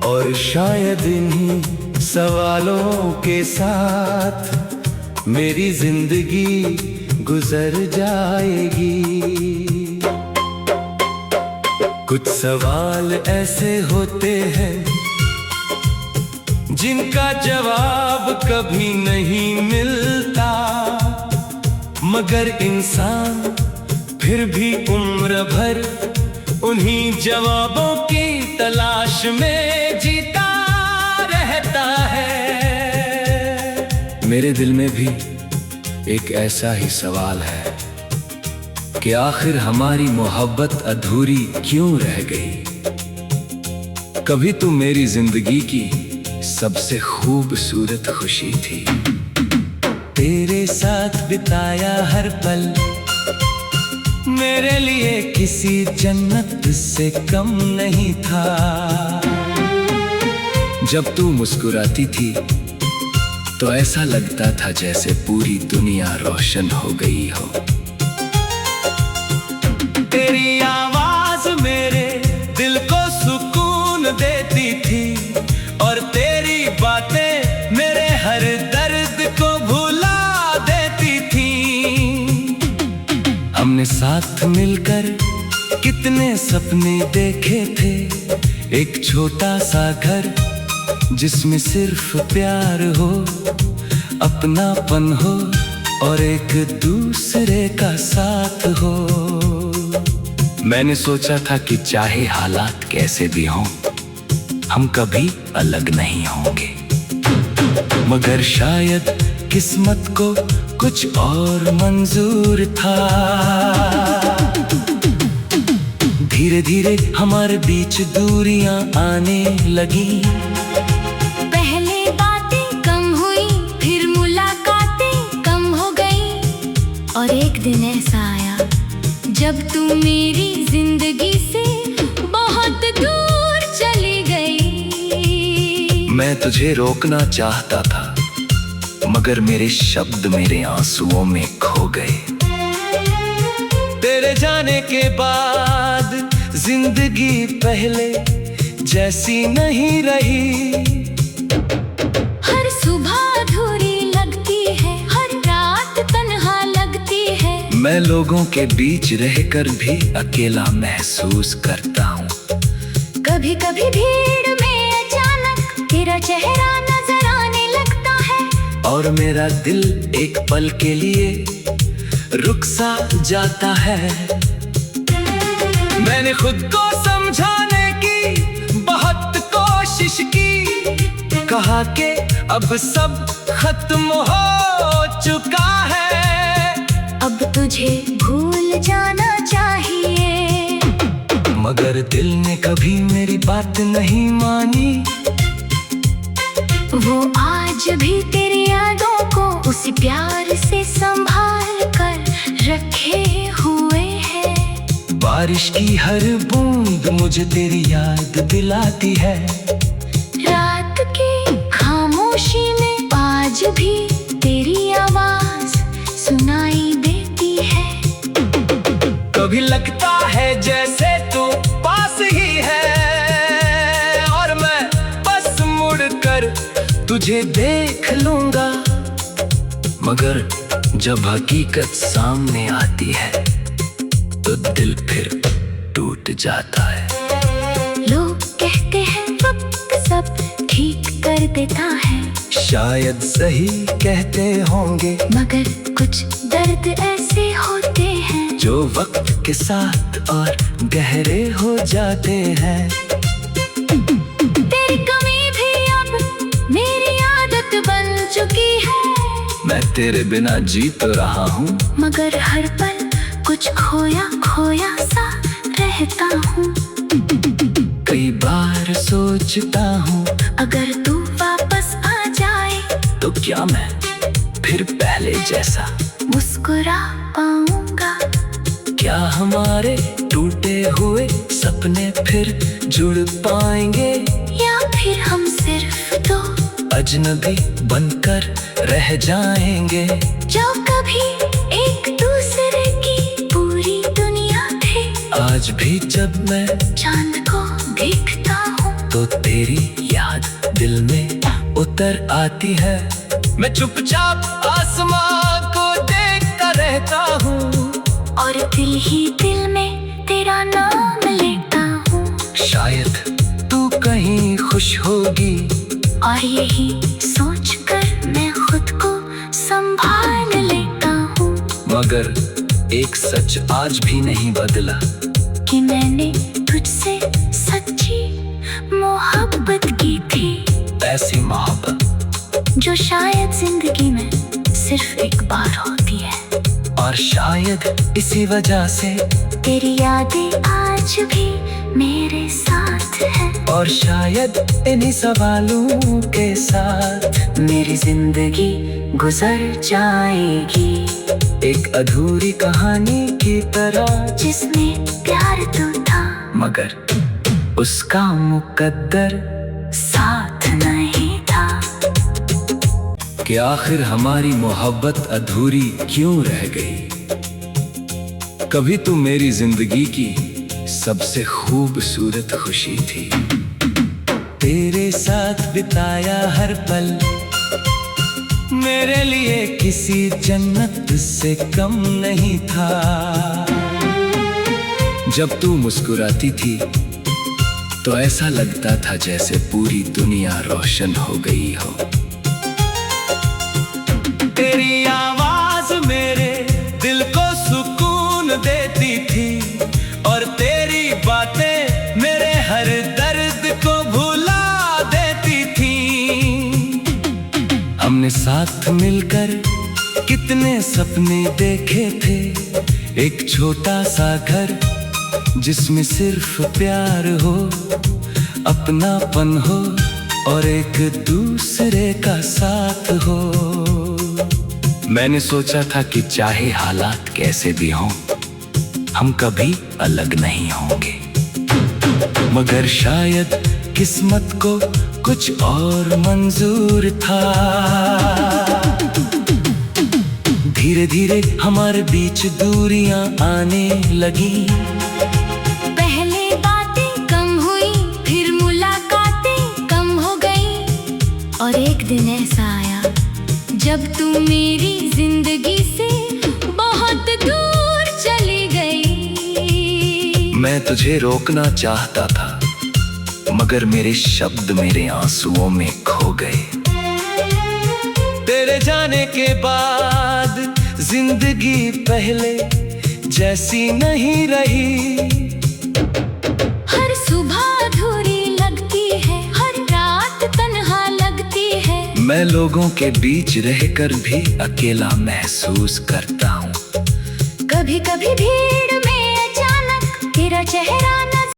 और शायद इन्हीं सवालों के साथ मेरी जिंदगी गुजर जाएगी। कुछ सवाल ऐसे होते हैं जिनका जवाब कभी नहीं मिलता, मगर इंसान फिर भी उम्र भर उन्हीं जवाबों की तलाश में जीता रहता है। मेरे दिल में भी एक ऐसा ही सवाल है कि आखिर हमारी मोहब्बत अधूरी क्यों रह गई। कभी तो मेरी जिंदगी की सबसे खूबसूरत खुशी थी, तेरे साथ बिताया हर पल मेरे लिए किसी जन्नत से कम नहीं था। जब तू मुस्कुराती थी तो ऐसा लगता था जैसे पूरी दुनिया रोशन हो गई हो। तेरी आवाज मेरे दिल को सुकून देती थी और तेरी बातें मेरे हर दर्द को भुला देती थी। हमने साथ मिलकर कितने सपने देखे थे, एक छोटा सा घर जिसमें सिर्फ प्यार हो, अपनापन हो और एक दूसरे का साथ हो। मैंने सोचा था कि चाहे हालात कैसे भी हों, हम कभी अलग नहीं होंगे, मगर शायद किस्मत को कुछ और मंजूर था। धीरे धीरे हमारे बीच दूरियां आने लगी, पहले बातें कम हुई, फिर मुलाकातें कम हो गई, और एक दिन ऐसा आया जब तू मेरी जिंदगी से बहुत दूर चली गई। मैं तुझे रोकना चाहता था, मगर मेरे शब्द मेरे आंसुओं में खो गए। तेरे जाने के बाद जिंदगी पहले जैसी नहीं रही। हर सुबह अधूरी लगती है, हर रात तन्हा लगती है। मैं लोगों के बीच रहकर भी अकेला महसूस करता हूँ। कभी कभी भीड़ में अचानक तेरा चेहरा नजर आने लगता है, और मेरा दिल एक पल के लिए रुक सा जाता है। मैंने खुद को समझाने की बहुत कोशिश की, कहा कि अब सब खत्म हो चुका है, अब तुझे भूल जाना चाहिए। मगर दिल ने कभी मेरी बात नहीं मानी। वो आज भी तेरी यादों को उसी प्यार से संभाल कर रखे हुए हैं। बारिश की हर बूंद मुझे तेरी याद दिलाती है। रात की खामोशी में आज भी तेरी आवाज सुनाई देती है। कभी लगता है जैसे तू पास ही है, और मैं बस मुड़कर तुझे देख लूंगा, मगर जब हकीकत सामने आती है तो दिल फिर टूट जाता है। लोग कहते हैं वक्त सब ठीक कर देता है, शायद सही कहते होंगे, मगर कुछ दर्द ऐसे होते हैं जो वक्त के साथ और गहरे हो जाते हैं। तेरी कमी भी अब मेरी आदत बन चुकी है। मैं तेरे बिना जी तो रहा हूँ, मगर हर पल कुछ खोया खोया सा रहता हूँ। कई बार सोचता हूँ अगर तू वापस आ जाए तो क्या मैं फिर पहले जैसा मुस्कुरा पाऊंगा। क्या हमारे टूटे हुए सपने फिर जुड़ पाएंगे, या फिर हम सिर्फ दो अजनबी बनकर रह जाएंगे। जो कभी एक दूसरे की पूरी दुनिया थे, आज भी जब मैं चांद को देखता हूँ तो तेरी याद दिल में उतर आती है। मैं चुपचाप आसमां को देखता रहता हूँ और दिल ही दिल में तेरा नाम लेता हूँ। शायद तू कहीं खुश होगी और यही सोचकर मैं खुद को संभाल लेता हूँ। मगर एक सच आज भी नहीं बदला कि मैंने तुझसे सच्ची मोहब्बत की थी। ऐसी मोहब्बत जो शायद जिंदगी में सिर्फ एक बार होती है। और शायद इसी वजह से तेरी यादें आज भी मेरे साथ है। और शायद इन्हीं सवालों के साथ मेरी जिंदगी गुजर जाएगी एक अधूरी कहानी की तरह, जिसमें प्यार तो था मगर उसका मुकद्दर साथ नहीं था। कि आखिर हमारी मोहब्बत अधूरी क्यों रह गई। कभी तू मेरी जिंदगी की सबसे खूबसूरत खुशी थी। तेरे साथ बिताया हर पल मेरे लिए किसी जन्नत से कम नहीं था। जब तू मुस्कुराती थी तो ऐसा लगता था जैसे पूरी दुनिया रोशन हो गई हो। तेरी आवाज मेरे दिल को सुकून देती थी और तेरी बातें मेरे हर दर्द को भुला देती थी। हमने साथ मिलकर कितने सपने देखे थे। एक छोटा सा घर जिसमें सिर्फ प्यार हो, अपनापन हो और एक दूसरे का साथ हो। मैंने सोचा था कि चाहे हालात कैसे भी हों, हम कभी अलग नहीं होंगे। मगर शायद किस्मत को कुछ और मंजूर था। धीरे धीरे हमारे बीच दूरियां आने लगी। पहले बातें कम हुई, फिर मुलाकातें कम हो गई। और एक दिन ऐसा आया जब तू मेरी जिंदगी से बहुत दूर चली गई। मैं तुझे रोकना चाहता था मगर मेरे शब्द मेरे आंसुओं में खो गए। तेरे जाने के बाद जिंदगी पहले जैसी नहीं रही। हर सुबह अधूरी लगती है, हर रात तन्हा लगती है। मैं लोगों के बीच रहकर भी अकेला महसूस करता हूँ। कभी कभी भीड़ में अचानक तेरा चेहरा